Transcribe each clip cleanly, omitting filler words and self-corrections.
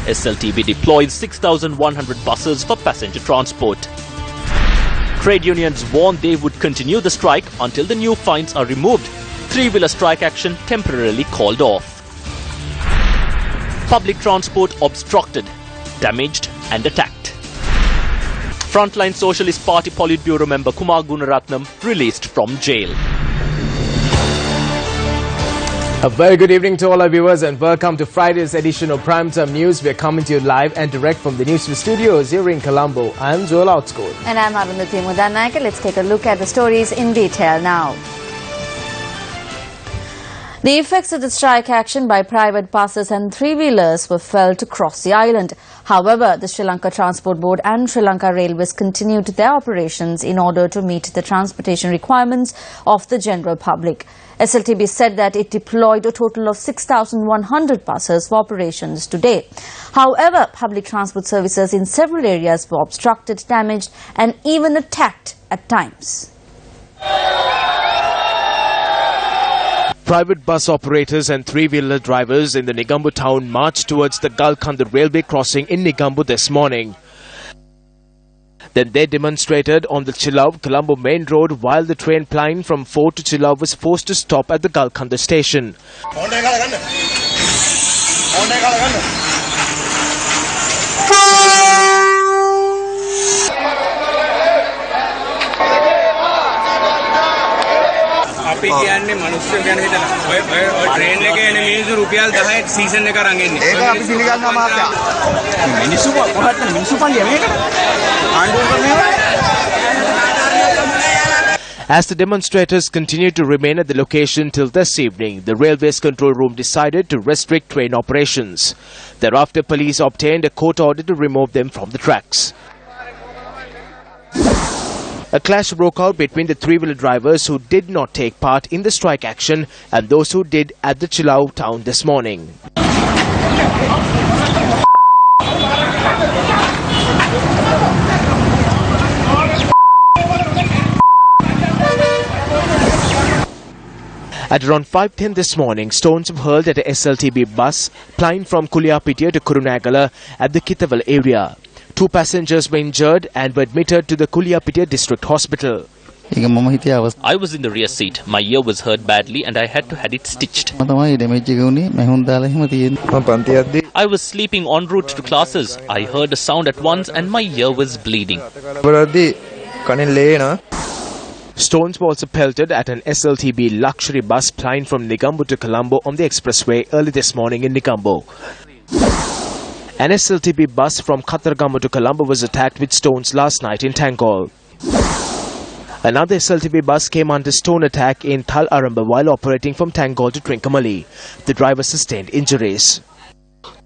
SLTB deploys 6,100 buses for passenger transport. Trade unions warned they would continue the strike until the new fines are removed. Three-wheeler strike action temporarily called off. Public transport obstructed, damaged and attacked. Frontline Socialist Party Politburo member Kumar Gunaratnam released from jail. A very good evening to all our viewers and welcome to Friday's edition of Primetime News. We are coming to you live and direct from the Newsfirst studios here in Colombo. I am Joel Outscored. And I am Arundhati Mudanayake. Let's take a look at the stories in detail now. The effects of the strike action by private buses and three-wheelers were felt across the island. However, the Sri Lanka Transport Board and Sri Lanka Railways continued their operations in order to meet the transportation requirements of the general public. SLTB said that it deployed a total of 6,100 buses for operations today. However, public transport services in several areas were obstructed, damaged and even attacked at times. Private bus operators and three-wheeler drivers in the Negombo town marched towards the Galkanda railway crossing in Negombo this morning. Then they demonstrated on the Chilao-Colombo main road while the train plying from Fort to Chilao was forced to stop at the Galkanda station. අපි කියන්නේ මිනිස්සු ගැන හිතලා ඔය train එකේ එන මිනිස්සු රුපියල් 10 සීසන් එක අරන් එන්නේ ඒක අපි පිළිගන්නවා මාත්‍යා මිනිස්සු කොහොමද මිනිස්සු පල්ලිය මේකට ආණ්ඩුව කරනවා. As the demonstrators continued to remain at the location till this evening, the railways control room decided to restrict train operations. Thereafter, police obtained a court order to remove them from the tracks. A clash broke out between the three-wheeler drivers who did not take part in the strike action and those who did at the Chilao town this morning. At around 5:10 this morning, stones were hurled at a SLTB bus plying from Kuliapitiya to Kurunagala at the Kitaval area. 2 passengers were injured and were admitted to the Kuliapitiya district hospital. I was in the rear seat. My ear was hurt badly and I had to have it stitched. I was sleeping en route to classes. I heard a sound at once and my ear was bleeding. Stones were also pelted at an SLTB luxury bus plying from Negombo to Colombo on the expressway early this morning in Negombo. An SLTB bus from Khattargamma to Colombo was attacked with stones last night in Tangol. Another SLTB bus came under stone attack in Thal Aramba while operating from Tangol to Trincomalee. The driver sustained injuries.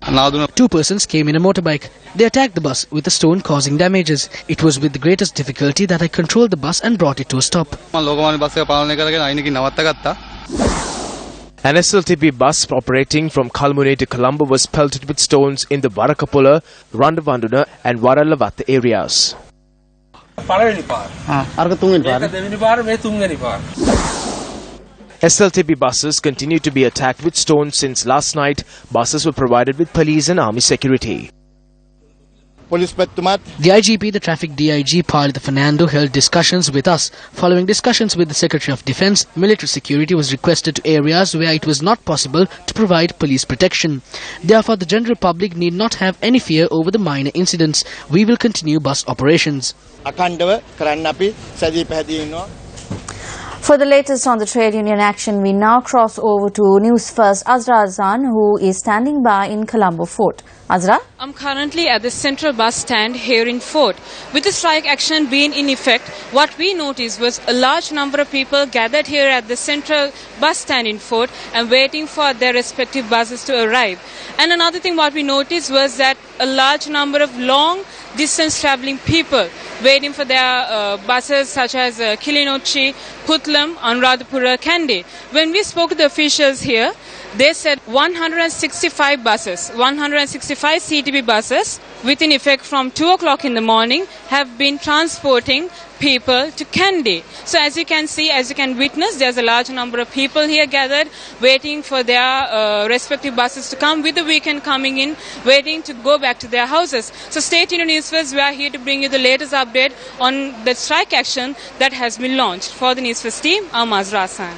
2 persons came in a motorbike. They attacked the bus with a stone causing damages. It was with the greatest difficulty that I controlled the bus and brought it to a stop. An SLTB bus operating from Kalmune to Colombo was pelted with stones in the Varakapula, Randavanduna and Varalavatta areas. SLTB buses continue to be attacked with stones since last night. Buses were provided with police and army security. The IGP, the Traffic DIG, Partha Fernando, held discussions with us. Following discussions with the Secretary of Defence, military security was requested to areas where it was not possible to provide police protection. Therefore, the general public need not have any fear over the minor incidents. We will continue bus operations. For the latest on the trade union action, we now cross over to Newsfirst Azra Azan, who is standing by in Colombo Fort. Azra? I'm currently at the central bus stand here in Fort. With the strike action being in effect, what we noticed was a large number of people gathered here at the central bus stand in Fort and waiting for their respective buses to arrive. And another thing what we noticed was that a large number of long distance travelling people waiting for their buses such as Kilinochi, Putlam, Anuradhapura, Kandy. When we spoke to the officials here, they said 165 buses, 165 CTB buses within effect from 2 o'clock in the morning have been transporting people to Kandy. So as you can see, as you can witness, there's a large number of people here gathered, waiting for their respective buses to come, with the weekend coming in, waiting to go back to their houses. So stay tuned to Newsfirst. We are here to bring you the latest update on the strike action that has been launched. For the Newsfirst team, I'm Azra Hassan.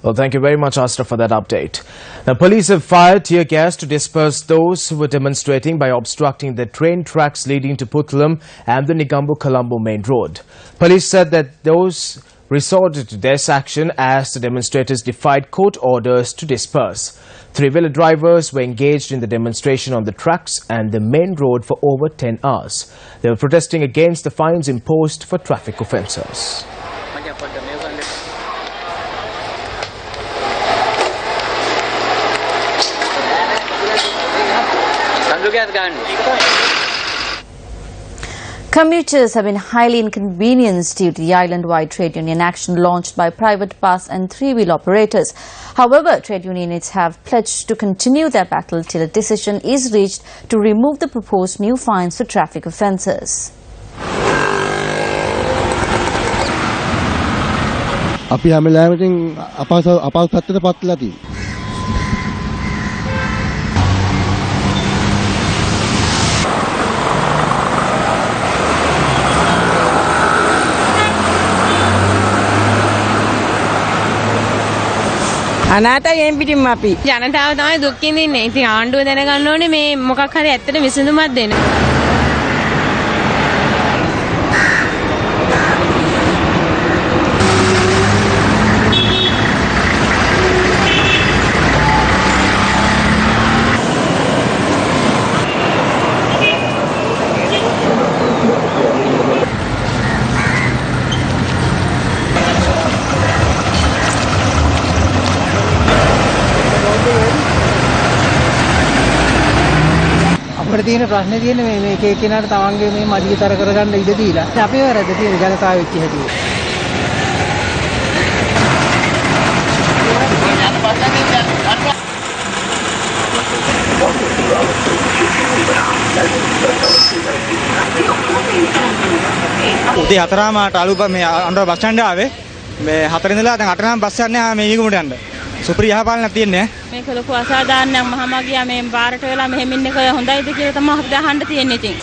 Well, thank you very much, Astra, for that update. Now, police have fired tear gas to disperse those who were demonstrating by obstructing the train tracks leading to Puttalam and the Negombo-Colombo main road. Police said that those resorted to this action as the demonstrators defied court orders to disperse. Three-wheeler drivers were engaged in the demonstration on the tracks and the main road for over 10 hours. They were protesting against the fines imposed for traffic offences. Commuters have been highly inconvenienced due to the island-wide trade union action launched by private bus and three-wheel operators. However, trade unionists have pledged to continue their battle till a decision is reached to remove the proposed new fines for traffic offences. අනාතයෙන් පිටින්ම අපි ජනතාව තමයි දුක් විඳින්නේ. ඉතින් ආණ්ඩුව දැනගන්න ඕනේ මේ මොකක් හරි ඇත්තට විසඳුමක් දෙන්න. අපිට තියෙන ප්‍රශ්නේ තියෙන්නේ මේ එක එක්කෙනාට තවන්ගේ මේ මදිකතර කරගන්න ඉඩ දීලා අපේ වැරද්ද තියෙන ජනතාව වෙච්ච හැටි. උදේ 4:00ට අලුත් මේ අnder බස් ස්ටෑන්ඩ් ආවේ මේ 4 ඉඳලා දැන් 8 නම් බස් යන්නේ මේ ඊගමුට යන්න. සුපිරි යහපාලනයක් තියෙන්නේ. මේක ලොකු අසාධාරණයක් මහමගියා මේ බාරට වෙලා මෙහෙම ඉන්න එක හොඳයිද කියලා තමයි අපිට අහන්න තියෙන්නේ ඉතින්.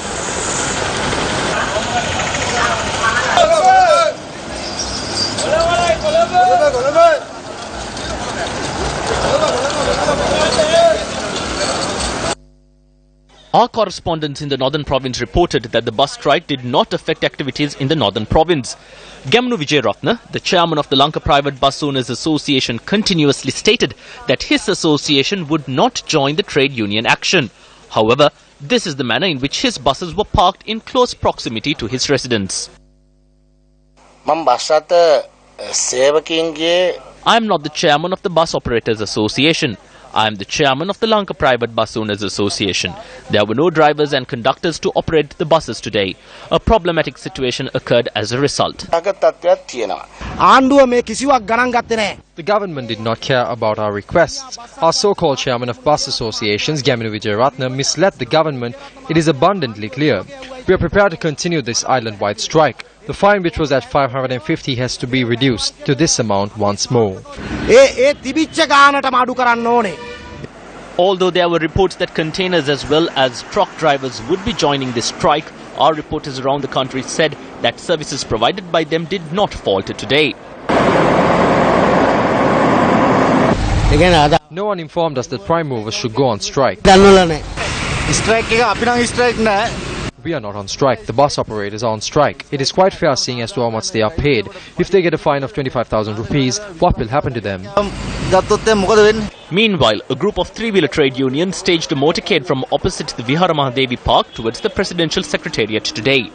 Our correspondents in the Northern Province reported that the bus strike did not affect activities in the Northern Province. Gamnu Vijayratna, the chairman of the Lanka Private Bus Owners Association, continuously stated that his association would not join the trade union action. However, this is the manner in which his buses were parked in close proximity to his residence. I am not the chairman of the Bus Operators Association. I am the chairman of the Lanka Private Bus Owners Association. There were no drivers and conductors to operate the buses today. A problematic situation occurred as a result. The government did not care about our requests. Our so-called chairman of bus associations, Gamnu Vijayratna, misled the government. It is abundantly clear. We are prepared to continue this island-wide strike. The fine, which was at 550, has to be reduced to this amount once more. Although there were reports that containers as well as truck drivers would be joining this strike, our reporters around the country said that services provided by them did not falter today. No one informed us that prime movers should go on strike. We are not on strike. The bus operators are on strike. It is quite fair seeing as to how much they are paid. If they get a fine of 25,000 rupees, what will happen to them? Meanwhile, a group of three-wheeler trade unions staged a motorcade from opposite the Vihara Mahadevi Park towards the Presidential Secretariat today.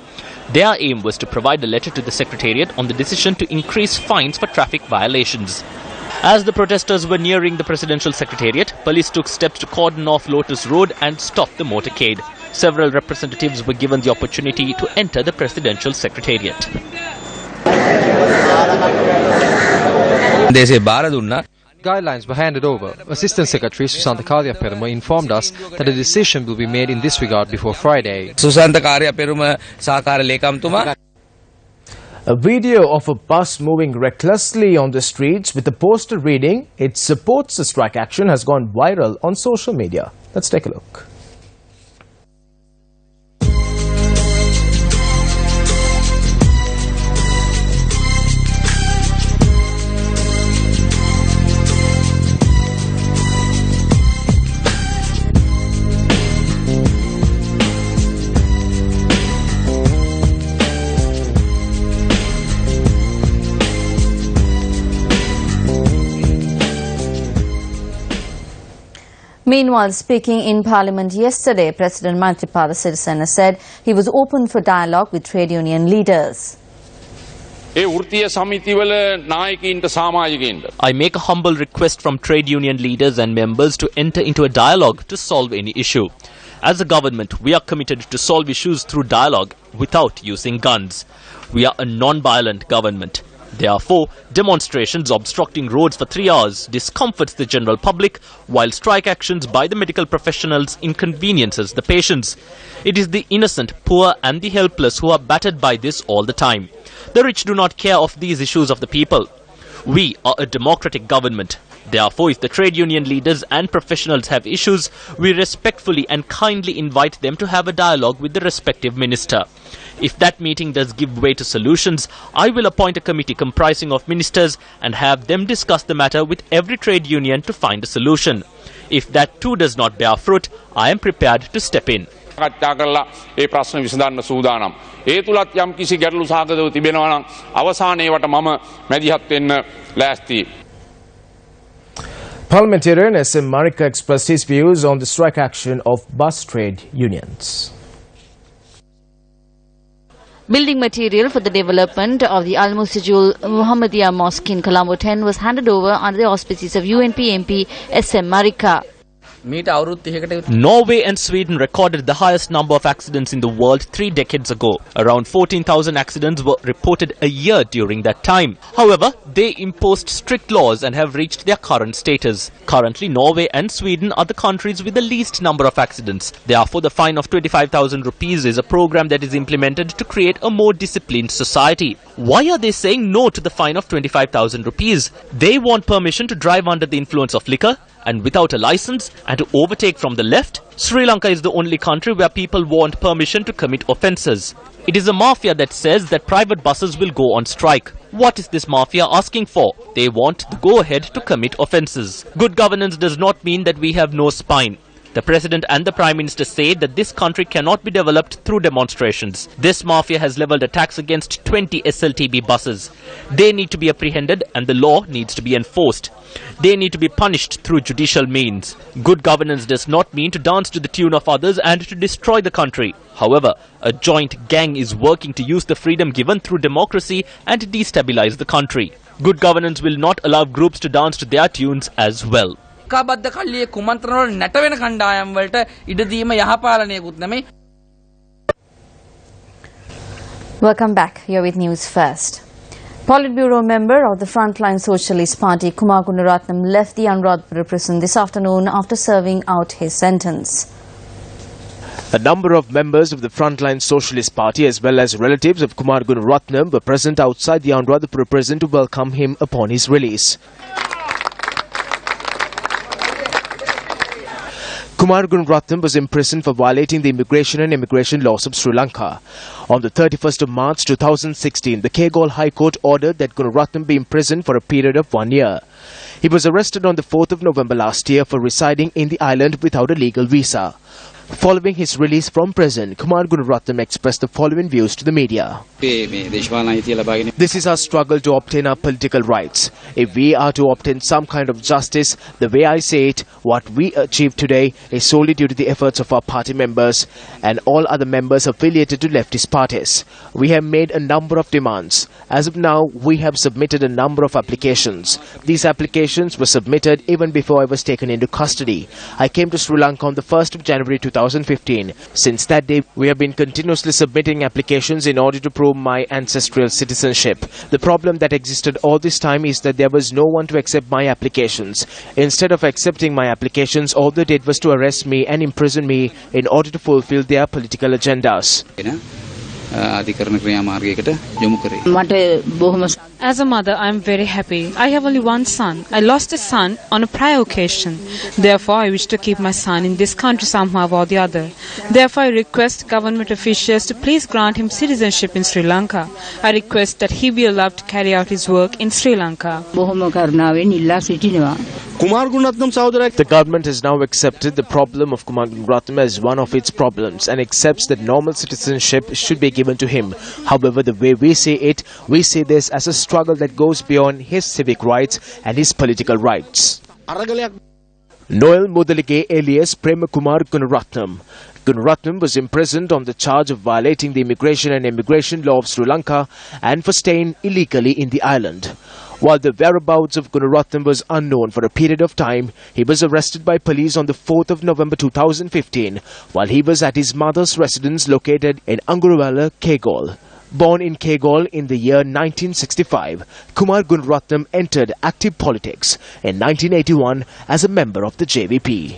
Their aim was to provide a letter to the Secretariat on the decision to increase fines for traffic violations. As the protesters were nearing the Presidential Secretariat, police took steps to cordon off Lotus Road and stop the motorcade. Several representatives were given the opportunity to enter the Presidential Secretariat. Guidelines were handed over. Assistant Secretary Susanta Karya Peruma informed us that a decision will be made in this regard before Friday. A video of a bus moving recklessly on the streets with a poster reading, "It supports the strike action," has gone viral on social media. Let's take a look. Meanwhile, speaking in Parliament yesterday, President Maithripala Sirisena said he was open for dialogue with trade union leaders. I make a humble request from trade union leaders and members to enter into a dialogue to solve any issue. As a government, we are committed to solve issues through dialogue without using guns. We are a non-violent government. Therefore, demonstrations obstructing roads for 3 hours discomforts the general public, while strike actions by the medical professionals inconveniences the patients. It is the innocent, poor and the helpless who are battered by this all the time. The rich do not care of these issues of the people. We are a democratic government. Therefore, if the trade union leaders and professionals have issues, we respectfully and kindly invite them to have a dialogue with the respective minister. If that meeting does give way to solutions, I will appoint a committee comprising of ministers and have them discuss the matter with every trade union to find a solution. If that too does not bear fruit, I am prepared to step in. Parliamentarian S.M. Marika expressed his views on the strike action of bus trade unions. Building material for the development of the Al-Mustajul Muhammadiyah Mosque in Colombo 10 was handed over under the auspices of UNP MP S.M. Marika. Norway and Sweden recorded the highest number of accidents in the world 3 decades ago. Around 14,000 accidents were reported a year during that time. However, they imposed strict laws and have reached their current status. Currently, Norway and Sweden are the countries with the least number of accidents. Therefore, the fine of 25,000 rupees is a program that is implemented to create a more disciplined society. Why are they saying no to the fine of 25,000 rupees? They want permission to drive under the influence of liquor and without a license and to overtake from the left. Sri Lanka is the only country where people want permission to commit offences. It is a mafia that says that private buses will go on strike. What is this mafia asking for? They want the go-ahead to commit offences. Good governance does not mean that we have no spine. The President and the Prime Minister say that this country cannot be developed through demonstrations. This mafia has levelled attacks against 20 SLTB buses. They need to be apprehended and the law needs to be enforced. They need to be punished through judicial means. Good governance does not mean to dance to the tune of others and to destroy the country. However, a joint gang is working to use the freedom given through democracy and destabilize the country. Good governance will not allow groups to dance to their tunes as well. Welcome back. You're with News First. Politburo member of the Frontline Socialist Party, Kumar Gunaratnam, left the Anuradhapura prison this afternoon after serving out his sentence. A number of members of the Frontline Socialist Party as well as relatives of Kumar Gunaratnam were present outside the Anuradhapura prison to welcome him upon his release. Kumar Gunaratnam was imprisoned for violating the immigration and immigration laws of Sri Lanka. On the 31st of March 2016, the Kegol High Court ordered that Gunaratnam be imprisoned for a period of 1 year. He was arrested on the 4th of November last year for residing in the island without a legal visa. Following his release from prison, Kumar Gunaratnam expressed the following views to the media. This is our struggle to obtain our political rights. If we are to obtain some kind of justice, the way I say it, what we achieved today is solely due to the efforts of our party members and all other members affiliated to leftist parties. We have made a number of demands. As of now, we have submitted a number of applications. These applications were submitted even before I was taken into custody. I came to Sri Lanka on the 1st of January 2015. Since that day, we have been continuously submitting applications in order to prove my ancestral citizenship. The problem that existed all this time is that there was no one to accept my applications. Instead of accepting my applications, all they did was to arrest me and imprison me in order to fulfill their political agendas. අධිකරණ ක්‍රියාමාර්ගයකට යොමු කරේ. As a mother, I am very happy. I have only one son. I lost a son on a prior occasion. Therefore, I wish to keep my son in this country somehow or the other. Therefore, I request government officials to please grant him citizenship in Sri Lanka. I request that he be allowed to carry out his work in Sri Lanka. The government has now accepted the problem of Kumar Gunaratnam as one of its problems and accepts that normal citizenship should be given to him. However, the way we say this as a struggle that goes beyond his civic rights and his political rights. Noel Mudalige alias Premakumar Gunaratnam. Gunaratnam was imprisoned on the charge of violating the immigration and immigration law of Sri Lanka and for staying illegally in the island. While the whereabouts of Gunaratnam was unknown for a period of time, he was arrested by police on the 4th of November 2015 while he was at his mother's residence located in Angurwala, Kegol. Born in Kegol in the year 1965, Kumar Gunaratnam entered active politics in 1981 as a member of the JVP.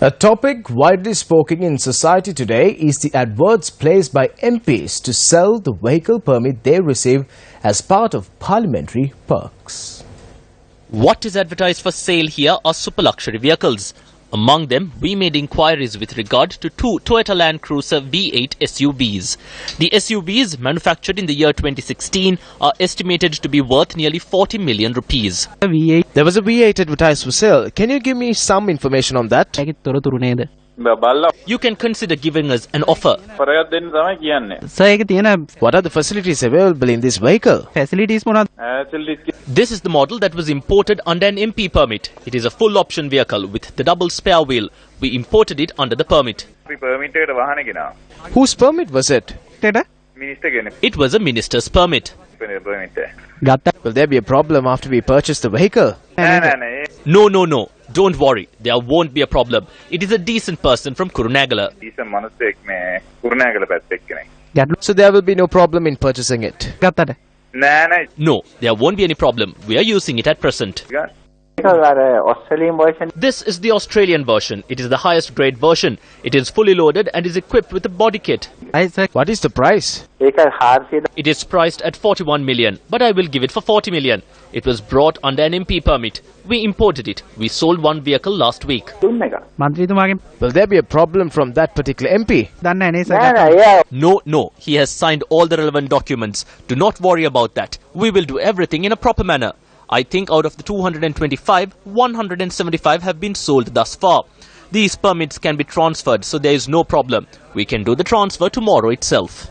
A topic widely spoken in society today is the adverts placed by MPs to sell the vehicle permit they receive as part of parliamentary perks. What is advertised for sale here are super luxury vehicles. Among them, we made inquiries with regard to two Toyota Land Cruiser V8 SUVs. The SUVs, manufactured in the year 2016, are estimated to be worth nearly 40 million rupees. There was a V8 advertised for sale. Can you give me some information on that? You can consider giving us an offer. What are the facilities available in this vehicle? This is the model that was imported under an MP permit. It is a full option vehicle with the double spare wheel. We imported it under the permit. Whose permit was it? It was a minister's permit. Will there be a problem after we purchase the vehicle? No. Don't worry. There won't be a problem. It is a decent person from Kurunagala. So there will be no problem in purchasing it? No, there won't be any problem. We are using it at present. This is the Australian version. It is the highest grade version. It is fully loaded and is equipped with a body kit. What is the price? It is priced at 41 million, but I will give it for 40 million. It was brought under an MP permit. We imported it. We sold one vehicle last week. Will there be a problem from that particular MP? No. He has signed all the relevant documents. Do not worry about that. We will do everything in a proper manner. I think out of the 225, 175 have been sold thus far. These permits can be transferred, so there is no problem. We can do the transfer tomorrow itself.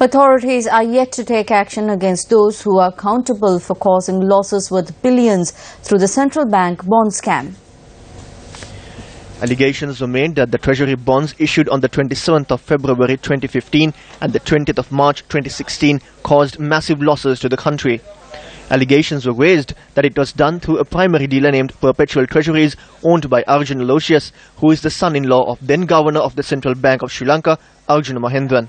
Authorities are yet to take action against those who are accountable for causing losses worth billions through the central bank bond scam. Allegations were made that the Treasury bonds issued on the 27th of February 2015 and the 20th of March 2016 caused massive losses to the country. Allegations were raised that it was done through a primary dealer named Perpetual Treasuries owned by Arjuna Aloysius, who is the son-in-law of then Governor of the Central Bank of Sri Lanka, Arjuna Mahendran.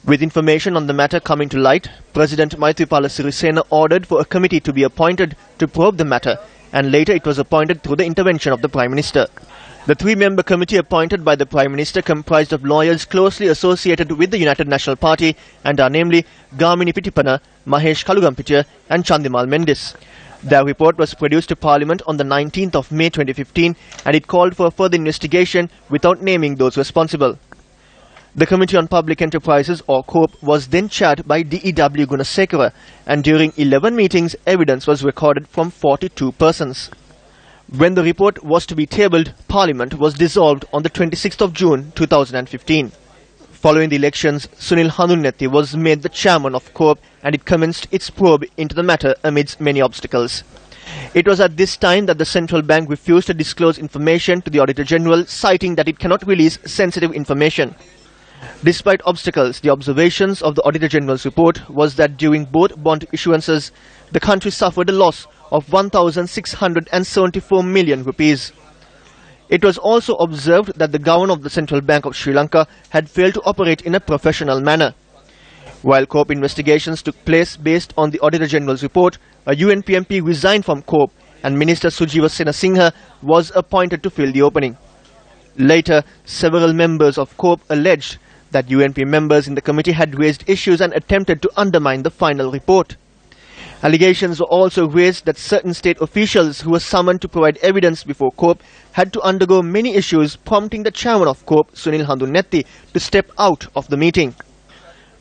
With information on the matter coming to light, President Maithripala Sirisena ordered for a committee to be appointed to probe the matter, and later it was appointed through the intervention of the Prime Minister. The three-member committee appointed by the Prime Minister comprised of lawyers closely associated with the United National Party and are namely Gamini Pitipana, Mahesh Kalugampitiya and Chandimal Mendis. Their report was produced to Parliament on the 19th of May 2015 and it called for a further investigation without naming those responsible. The Committee on Public Enterprises or COPE was then chaired by D.E.W. Gunasekara and during 11 meetings evidence was recorded from 42 persons. When the report was to be tabled, Parliament was dissolved on the 26th of June 2015. Following the elections, Sunil Hanunetti was made the chairman of COPE and it commenced its probe into the matter amidst many obstacles. It was at this time that the central bank refused to disclose information to the Auditor General, citing that it cannot release sensitive information. Despite obstacles, the observations of the Auditor General's report was that during both bond issuances, the country suffered a loss of 1,674 million rupees. It was also observed that the Governor of the Central Bank of Sri Lanka had failed to operate in a professional manner. While COPE investigations took place based on the Auditor General's report, a UNP MP resigned from COPE and Minister Sujiva Senasinghe was appointed to fill the opening. Later, several members of COPE alleged that UNP members in the committee had raised issues and attempted to undermine the final report. Allegations were also raised that certain state officials who were summoned to provide evidence before COPE had to undergo many issues, prompting the chairman of COPE, Sunil Handunetti, to step out of the meeting.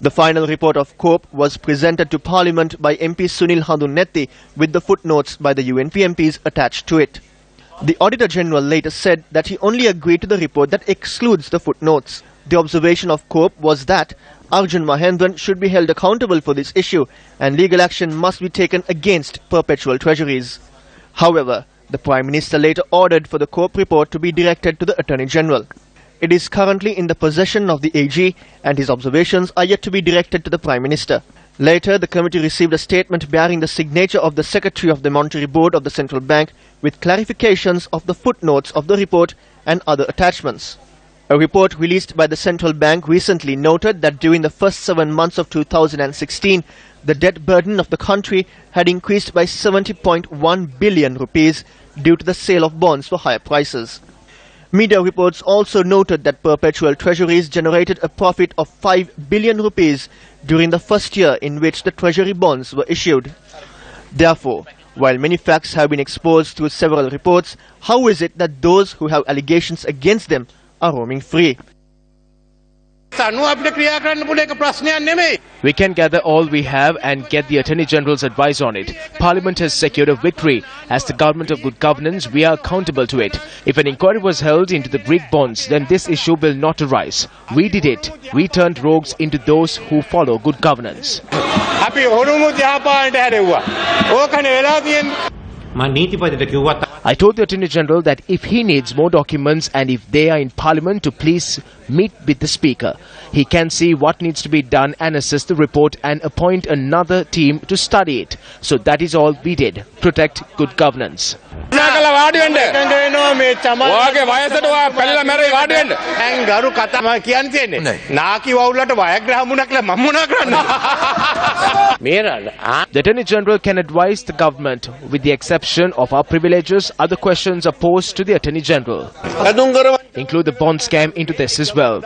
The final report of COPE was presented to Parliament by MP Sunil Handunetti with the footnotes by the UNP MPs attached to it. The Auditor General later said that he only agreed to the report that excludes the footnotes. The observation of COPE was that Arjun Mahendran should be held accountable for this issue and legal action must be taken against perpetual treasuries. However, the Prime Minister later ordered for the COPE report to be directed to the Attorney General. It is currently in the possession of the AG and his observations are yet to be directed to the Prime Minister. Later, the committee received a statement bearing the signature of the Secretary of the Monetary Board of the Central Bank with clarifications of the footnotes of the report and other attachments. A report released by the Central Bank recently noted that during the first 7 months of 2016, the debt burden of the country had increased by 70.1 billion rupees due to the sale of bonds for higher prices. Media reports also noted that perpetual treasuries generated a profit of 5 billion rupees during the first year in which the treasury bonds were issued. Therefore, while many facts have been exposed through several reports, how is it that those who have allegations against them are roaming free? We can gather all we have and get the Attorney General's advice on it. Parliament has secured a victory. As the government of good governance, we are accountable to it. If an inquiry was held into the Greek bonds, then this issue will not arise. We did it. We turned rogues into those who follow good governance. I told the Attorney General that if he needs more documents and if they are in Parliament to please meet with the Speaker. He can see what needs to be done and assess the report and appoint another team to study it. So that is all we did. Protect good governance. The Attorney General can advise the government. With the exception of our privileges, other questions are posed to the Attorney General. Include the bond scam into this as well.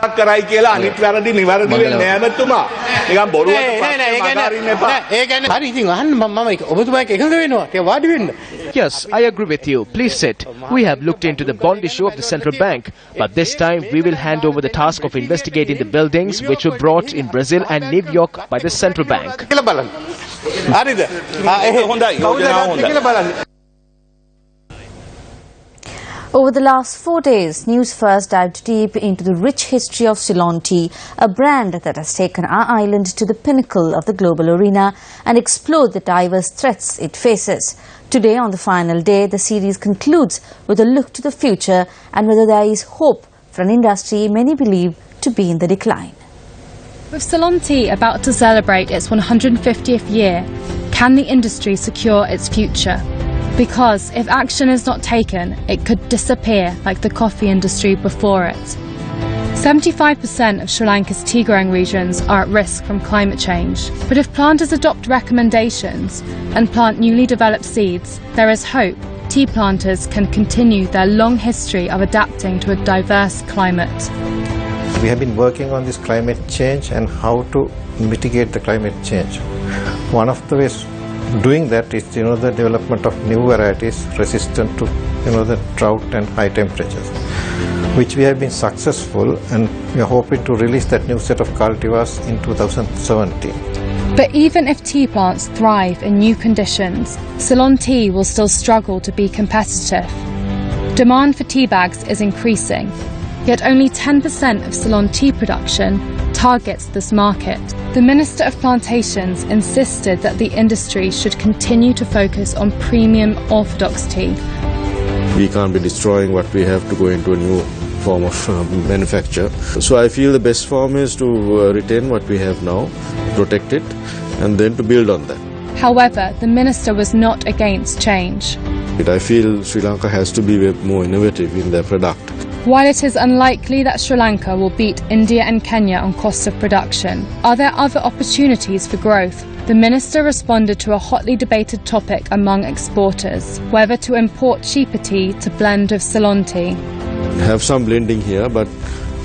Yes, I agree with you. Please sit. We have looked into the bond issue of the central bank, but this time we will hand over the task of investigating the buildings which were brought in Brazil and New York by the central bank. Over the last 4 days, News First dived deep into the rich history of Ceylon tea, a brand that has taken our island to the pinnacle of the global arena and explored the diverse threats it faces. Today, on the final day, the series concludes with a look to the future and whether there is hope for an industry many believe to be in the decline. With Ceylon tea about to celebrate its 150th year, can the industry secure its future? Because if action is not taken, it could disappear like the coffee industry before it. 75% of Sri Lanka's tea growing regions are at risk from climate change. But if planters adopt recommendations and plant newly developed seeds, there is hope. Tea planters can continue their long history of adapting to a diverse climate. We have been working on this climate change and how to mitigate the climate change. One of the ways doing that is, the development of new varieties resistant to, the drought and high temperatures, which we have been successful, and we are hoping to release that new set of cultivars in 2017. But even if tea plants thrive in new conditions, Ceylon tea will still struggle to be competitive. Demand for tea bags is increasing, yet only 10% of Ceylon tea production targets this market. The Minister of Plantations insisted that the industry should continue to focus on premium orthodox tea. We can't be destroying what we have to go into a new form of manufacture. So I feel the best form is to retain what we have now, protect it, and then to build on that. However, the Minister was not against change. I feel Sri Lanka has to be more innovative in their product. While it is unlikely that Sri Lanka will beat India and Kenya on cost of production, are there other opportunities for growth? The Minister responded to a hotly debated topic among exporters, whether to import cheaper tea to blend with Ceylon tea. have some blending here, but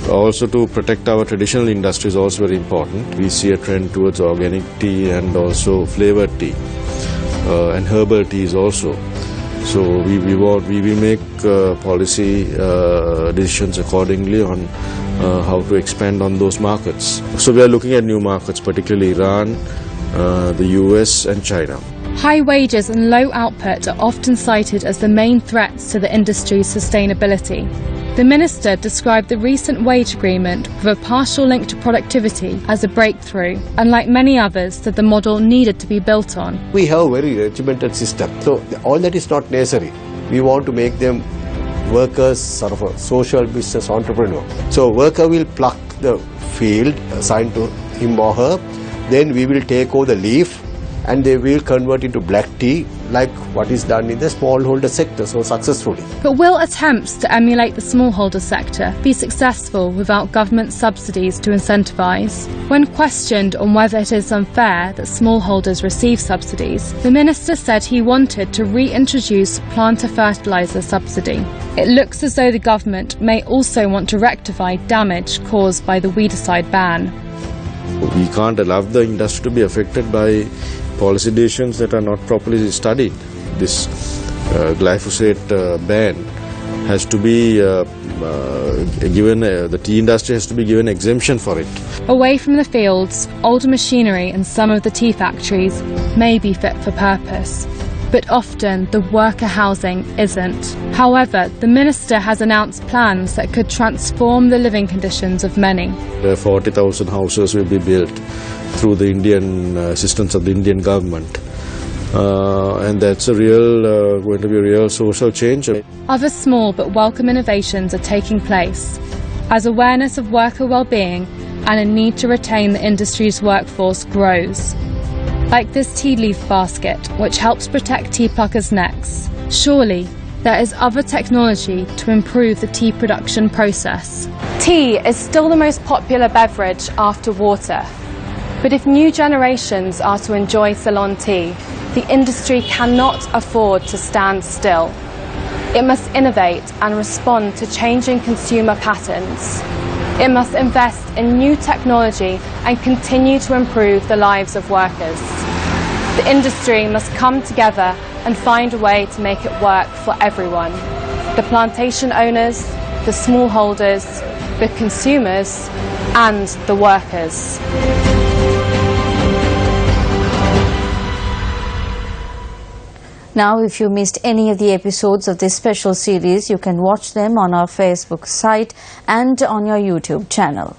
also to protect our traditional industry is also very important. We see a trend towards organic tea and also flavored tea and herbal teas also. So we will make policy decisions accordingly on how to expand on those markets. So we are looking at new markets, particularly Iran, the US and China. High wages and low output are often cited as the main threats to the industry's sustainability. The Minister described the recent wage agreement with a partial link to productivity as a breakthrough, and like many others, said the model needed to be built on. We have a very regimented system, so all that is not necessary. We want to make them workers, sort of a social business entrepreneur. So worker will pluck the field assigned to him or her, then we will take over the leaf and they will convert into black tea, like what is done in the smallholder sector so successfully. But will attempts to emulate the smallholder sector be successful without government subsidies to incentivise? When questioned on whether it is unfair that smallholders receive subsidies, the Minister said he wanted to reintroduce planter fertiliser subsidy. It looks as though the government may also want to rectify damage caused by the weedicide ban. We can't allow the industry to be affected by policy decisions that are not properly studied. This glyphosate ban has to be given, the tea industry has to be given exemption for it. Away from the fields, older machinery and some of the tea factories may be fit for purpose, but often the worker housing isn't. However, the Minister has announced plans that could transform the living conditions of many. 40,000 houses will be built through the Indian assistance of the Indian government. And that's a real, going to be a real social change. Other small but welcome innovations are taking place as awareness of worker well-being and a need to retain the industry's workforce grows. Like this tea leaf basket, which helps protect tea pluckers' necks. Surely, there is other technology to improve the tea production process. Tea is still the most popular beverage after water. But if new generations are to enjoy Ceylon tea, the industry cannot afford to stand still. It must innovate and respond to changing consumer patterns. It must invest in new technology and continue to improve the lives of workers. The industry must come together and find a way to make it work for everyone. The plantation owners, the smallholders, the consumers, and the workers. Now, if you missed any of the episodes of this special series, you can watch them on our Facebook site and on your YouTube channel.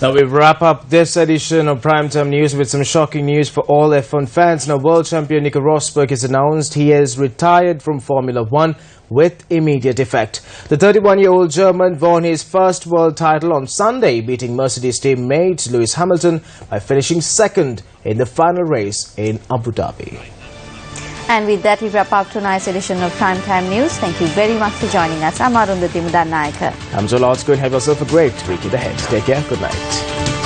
Now we wrap up this edition of Primetime News with some shocking news for all F1 fans. Now world champion Nico Rosberg has announced he has retired from Formula 1 with immediate effect. The 31-year-old German won his first world title on Sunday, beating Mercedes teammate Lewis Hamilton by finishing second in the final race in Abu Dhabi. And with that, we wrap up tonight's edition of Primetime News. Thank you very much for joining us. I'm Arundhati Mudannaika. I'm Zola. Go and have yourself a great weekend ahead. Take care. Good night.